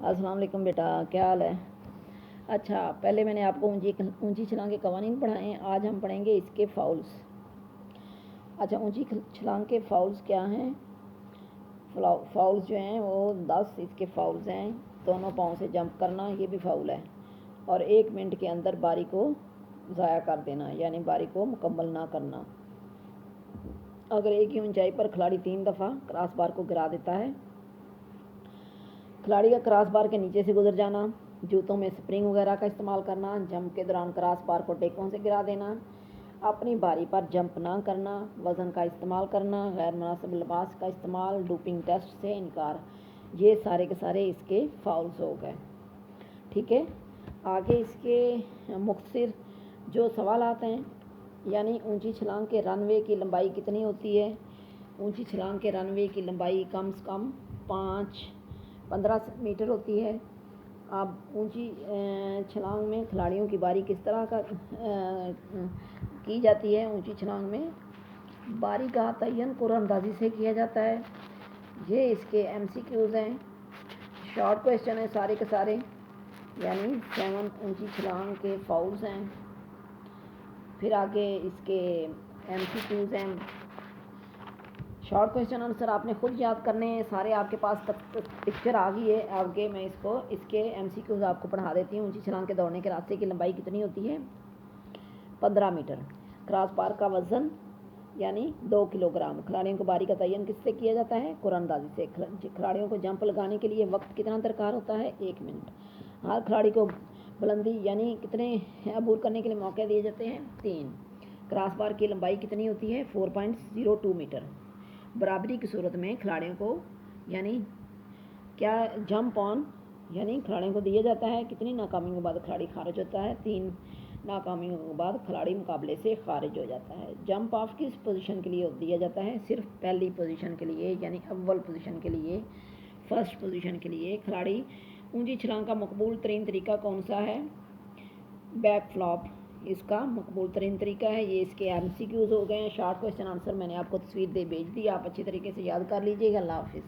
अस्सलाम वालेकुम बेटा, क्या हाल है। अच्छा, पहले मैंने आपको ऊंची छलांग के कवानीन पढ़ाए हैं, आज हम पढ़ेंगे इसके फाउल्स। अच्छा, ऊंची छलांग के फाउल्स क्या हैं। फाउल्स जो हैं वो 10 इसके फाउल्स हैं। दोनों पाँव से जंप करना, ये भी फाउल है। और 1 मिनट के अंदर बारी को ज़ाया कर देना, यानी बारी को मुकम्मल ना करना। अगर एक ही ऊंचाई पर खिलाड़ी 3 दफ़ा क्रॉस बार को गिरा देता है, खिलाड़ी का क्रॉस बार के नीचे से गुजर जाना, जूतों में स्प्रिंग वगैरह का इस्तेमाल करना, जंप के दौरान क्रॉस बार को टेकों से गिरा देना, अपनी बारी पर जंप ना करना, वज़न का इस्तेमाल करना, गैर मुनासिब लिबास का इस्तेमाल, डोपिंग टेस्ट से इनकार, ये सारे के सारे इसके फाउल्स हो गए। ठीक है, आगे इसके मुख्तसर जो सवाल आते हैं, यानी ऊंची छलांग के रनवे की लंबाई कितनी होती है। ऊंची छलांग के रनवे की लंबाई कम से कम 15 मीटर होती है। अब ऊंची छलांग में खिलाड़ियों की बारी किस तरह का की जाती है। ऊंची छलांग में बारी का तयन कुरानंदाजी से किया जाता है। ये इसके MCQs हैं, शॉर्ट क्वेश्चन है सारे के सारे, यानी 7 ऊंची छलांग के फाउल्स हैं। फिर आगे इसके MCQs हैं। शॉर्ट क्वेश्चन आंसर आपने खुद याद करने हैं, सारे आपके पास पिक्चर आ गई है। आगे मैं इसके MCQs आपको पढ़ा देती हूँ। ऊंची छलांग के दौड़ने के रास्ते की लंबाई कितनी होती है, 15 मीटर। क्रॉस बार का वज़न यानी 2 किलोग्राम। खिलाड़ियों को बारी का तयन किससे किया जाता है, कुरानंदाजी से। खिलाड़ियों को जंप लगाने के लिए वक्त कितना दरकार होता है, 1 मिनट। हर खिलाड़ी को बुलंदी यानी कितने अबूर करने के लिए मौके दिए जाते हैं, 3। क्रॉस बार की लंबाई कितनी होती है, 4.02 मीटर। बराबरी की सूरत में खिलाड़ियों को यानी क्या जंप ऑन यानी खिलाड़ियों को दिया जाता है, कितनी नाकामियों के बाद खिलाड़ी खारिज होता है, 3 नाकामियों के बाद खिलाड़ी मुकाबले से खारिज हो जाता है। जंप ऑफ किस पोजीशन के लिए दिया जाता है, सिर्फ पहली पोजीशन के लिए, यानी अव्वल पोजीशन के लिए, फर्स्ट पोजीशन के लिए। खिलाड़ी ऊंची छलांग का मकबूल तरीन तरीका कौन सा है, बैक फ्लॉप इसका मकबूल तरीन तरीका है। ये इसके MCQs हो गए हैं। शॉर्ट क्वेश्चन आंसर मैंने आपको तस्वीर दे भेज दी, आप अच्छी तरीके से याद कर लीजिएगा। अल्लाह हाफिज़।